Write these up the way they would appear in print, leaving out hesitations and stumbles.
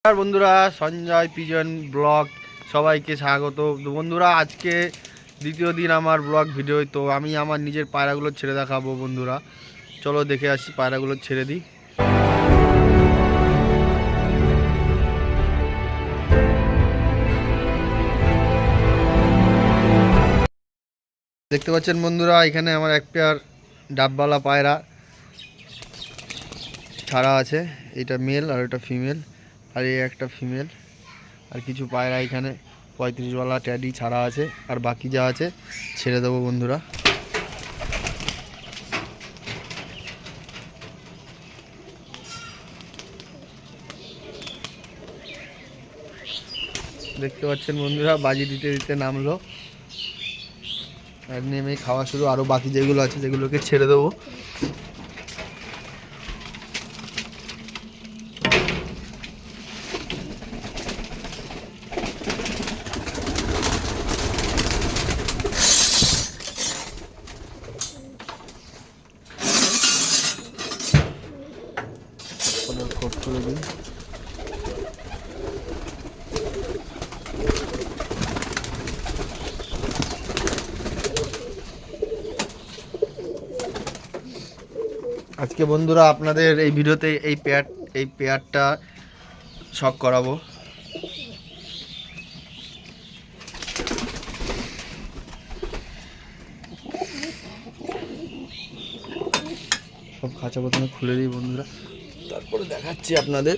আর বন্ধুরা, Sanjay pigeon blog সবাইকে স্বাগত। বন্ধুরা, আজকে দ্বিতীয় দিন আমার ব্লগ ভিডিও। তো আমি আমার নিজের পায়রাগুলো ছেড়ে দেখাবো। বন্ধুরা চলো দেখে আসি, পায়রাগুলো ছেড়ে দিই। দেখতে পাচ্ছেন বন্ধুরা, এখানে আমার এক পেয়ার ডাববালা পায়রা ছাড়া আছে। এটা মেল আর এটা ফিমেল, আর এই একটা ফিমেল। আর কিছু পায়রা এখানে 35ওয়ালা ট্যাডি ছাড়া আছে, আর বাকি যা আছে ছেড়ে দেবো বন্ধুরা। দেখতে পাচ্ছেন বন্ধুরা, বাজি দিতে দিতে নামলো আর নেমে খাওয়া শুরু। আরও বাকি যেগুলো আছে সেগুলোকে ছেড়ে দেবো। করে দিই। আজকে বন্ধুরা আপনাদের এই ভিডিওতে এই পেয়ারটা শখ করাবো। সব খাঁচা প্রথমে খুলে দিই বন্ধুরা, তারপরে দেখাচ্ছি আপনাদের।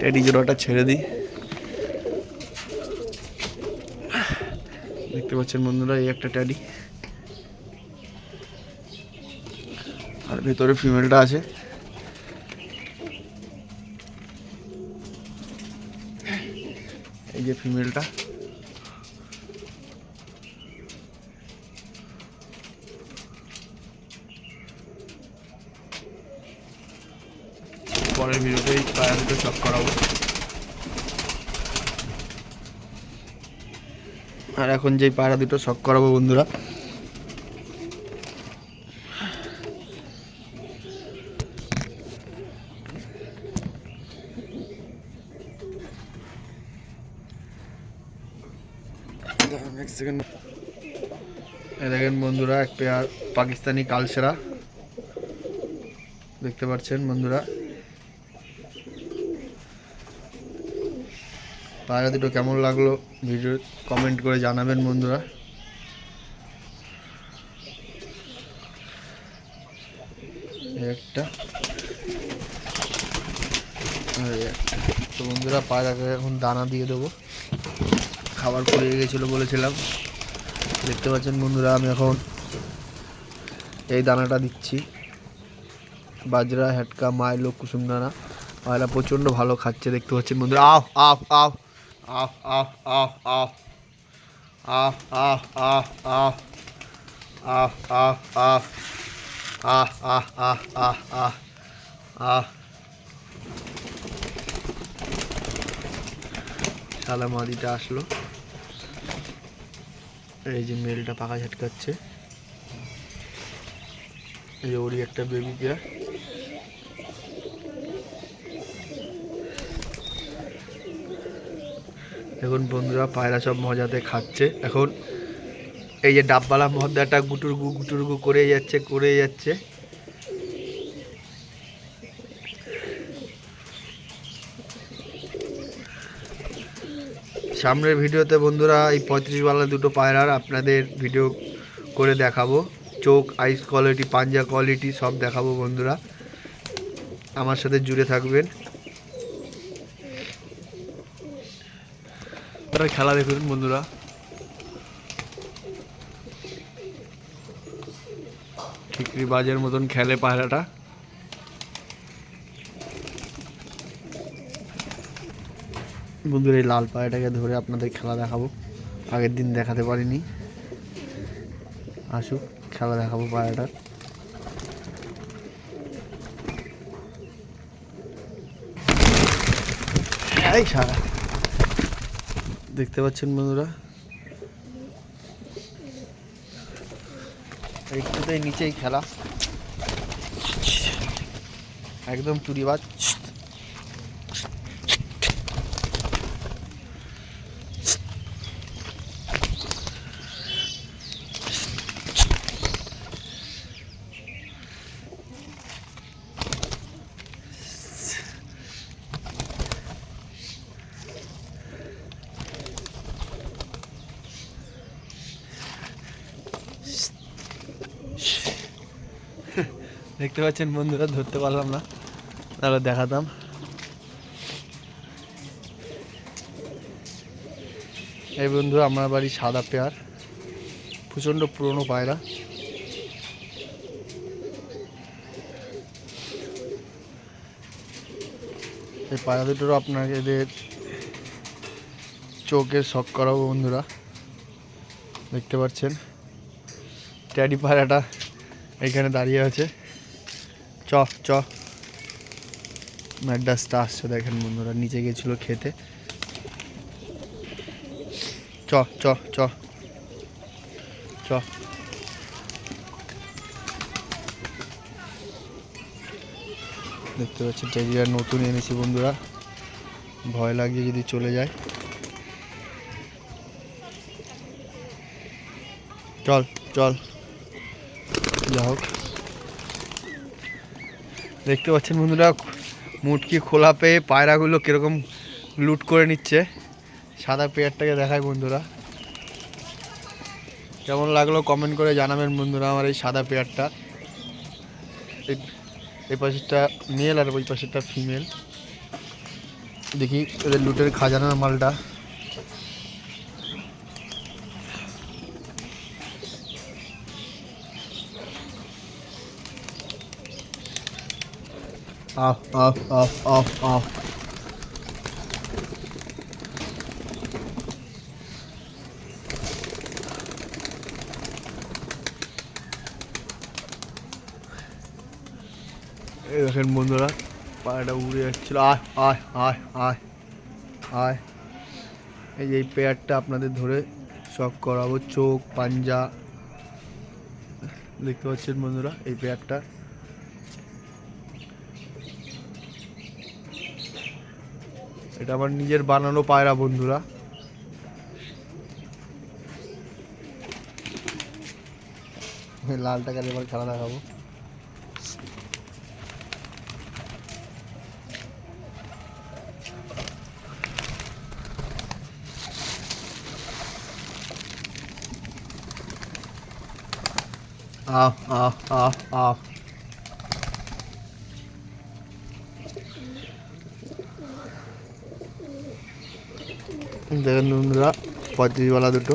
টেডি জোড়াটা ছেড়ে দিই। দেখতে পাচ্ছেন বন্ধুরা, এই একটা ট্যাডি, আর ভেতরে ফিমেলটা আছে। এই যে ফিমেলটা। পরের ভিডিওতেই পায়রা দুটো শখ করাবো। আর এখন যেই পায়রা দুটো শখ করাবো বন্ধুরা, দেখেন বন্ধুরা, এক পেয়ার পাকিস্তানি কালসেরা। দেখতে পাচ্ছেন বন্ধুরা, পায়রা দুটো কেমন লাগলো ভিডিও কমেন্ট করে জানাবেন বন্ধুরা। একটা তো বন্ধুরা, পায়রাকে এখন দানা দিয়ে দেবো। খাবার ফুরিয়ে গেছিলো বলেছিলাম। দেখতে পাচ্ছেন বন্ধুরা, আমি এখন এই দানাটা দিচ্ছি। বাজরা, হ্যাটকা, মাইলো, কুসুম দানা। পায়রা প্রচণ্ড ভালো খাচ্ছে। দেখতে পাচ্ছেন বন্ধুরা, আফ আফ আফ আফ আফ আফ আফ আফ আফ আফ আফ আফ আফ আফ আহ আহ আহ আহ আহ আহ। শালা মাদিটা আসলো। এই যে মেলটা পাখা ঝাটকাচ্ছে। এই যে ওরই একটা বেবি পেয়ার। এখন বন্ধুরা, পায়রা সব মজাতে খাচ্ছে। এখন এই যে ডাববালা মদ্দাটা গুটুরগু করে যাচ্ছে। সামনের ভিডিওতে বন্ধুরা এই 35ওয়ালা দুটো পায়রার আপনাদের ভিডিও করে দেখাবো। চোখ, আইস কোয়ালিটি, পাঞ্জা কোয়ালিটি সব দেখাবো বন্ধুরা। আমার সাথে জুড়ে থাকবেন। তারা খেলা দেখুন বন্ধুরা। ঠিকরি বাজের মতন খেলে পায়রাটা। বন্ধুরা, এই লাল পায়রাটাকে ধরে আপনাদের খেলা দেখাবো। আগের দিন দেখাতে পারিনি, আসুক খেলা দেখাবো পায়রাটার। এই সারা দেখতে পাচ্ছেন বন্ধুরা, একটুতেই নিচেই খেলা। একদম চুরিবাজ। দেখতে পাচ্ছেন বন্ধুরা, ধরতে পারলাম না, তাহলে দেখাতাম। এই বন্ধু আমার বাড়ি সাদা পেয়ার, প্রচণ্ড পুরনো পায়রা। এই পায়রা দুটোরও আপনাকে এদের চোখের শখ করাবো বন্ধুরা। দেখতে পাচ্ছেন ট্যাডি পায়রাটা এখানে দাঁড়িয়ে আছে। চ চ ম্যাডাসটা আসছে, দেখেন বন্ধুরা, নিচে গেছিল খেতে। চ চ চ চ। দেখতে পাচ্ছেন টেডিয়ার নতুন এনেছি বন্ধুরা, ভয় লাগে যদি চলে যায়। চল চল। যা হোক, দেখতে পাচ্ছেন বন্ধুরা মুটকি খোলা পেয়ে পায়রাগুলো কীরকম লুট করে নিচ্ছে। সাদা পেয়ারটাকে দেখায় বন্ধুরা, কেমন লাগলো কমেন্ট করে জানাবেন বন্ধুরা। আমার এই সাদা পেয়ারটা, এই পাশেরটা মেল আর ওই পাশেরটা ফিমেল। দেখি ওদের লুটের খাজানার মালটা। আহ আহ আহ আহ আহ। এই দেখেন বন্ধুরা, পায়রাটা উড়ে যাচ্ছিল। আয় আয় আয় আয় আয়। এই যে এই পেয়ারটা আপনাদের ধরে শখ করাবো, চোখ পাঞ্জা। দেখতে পাচ্ছেন বন্ধুরা এই পেয়ারটা, এটা আমার নিজের বানানো পায়রা বন্ধুরা। লাল টাকার এবার খেলা দেখাবো। আহ আহ আহ আহ। দেখেন বন্ধুরা 35 দুটো।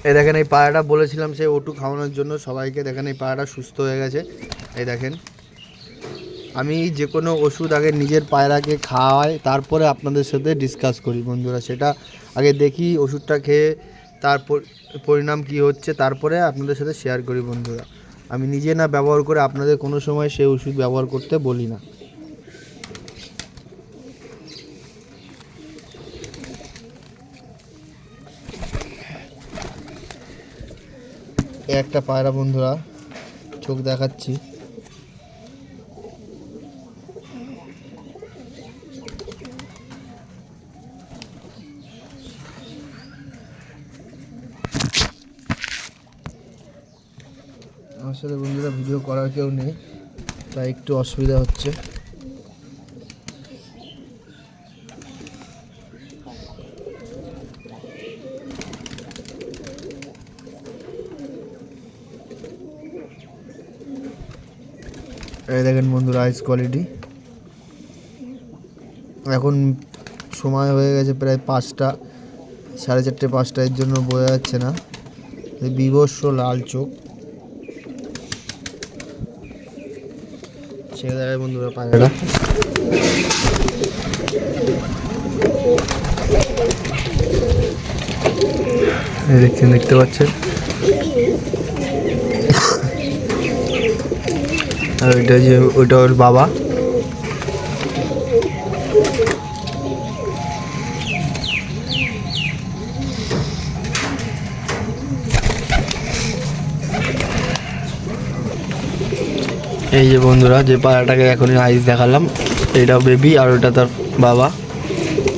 এই দেখেন এই পায়রাটা বলেছিলাম সে ওটু খাওয়ানোর জন্য সবাইকে। দেখেন এই পায়রাটা সুস্থ হয়ে গেছে। এই দেখেন, আমি যে কোনো ওষুধ আগে নিজের পায়রাকে খাওয়াই, তারপরে আপনাদের সাথে ডিসকাস করি বন্ধুরা। সেটা আগে দেখি ওষুধটা খেয়ে তার পরিণাম কি হচ্ছে, তারপরে আপনাদের সাথে শেয়ার করি বন্ধুরা। আমি নিজে না ব্যবহার করে আপনাদের কোনো সময় সেই ওষুধ ব্যবহার করতে বলি না। একটা পায়রা বন্ধুরা, চোখ দেখাচ্ছি। আমার সাথে বন্ধুরা ভিডিও করার কেউ নেই, তাই একটু অসুবিধা হচ্ছে। এই দেখেন বন্ধুরা আইস কোয়ালিটি। এখন সময় হয়ে গেছে প্রায় 5টা, 4:30 5টা, এর জন্য বোঝা যাচ্ছে না। বিভৎস লাল চোখ। ছেড়ে দেয় বন্ধুরা পায়রাটা। দেখছেন, দেখতে পাচ্ছেন। আর ওইটা যে ওইটা ওর বাবা। এই যে বন্ধুরা, যে পায়রাটাকে এখনই আইস দেখালাম, এইটা বেবি আর ওটা তার বাবা,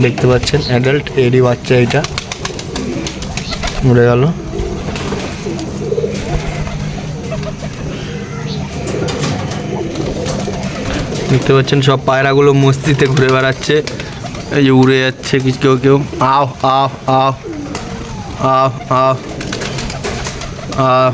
দেখতে পাচ্ছেন অ্যাডাল্ট, এরই বাচ্চা। এইটা উড়ে গেল। দেখতে পাচ্ছেন সব পায়রাগুলো মস্তিতে ঘুরে বেড়াচ্ছে, এই যে উড়ে যাচ্ছে কিছু, কেউ কেউ আহ আহ আহ আহ আহ আহ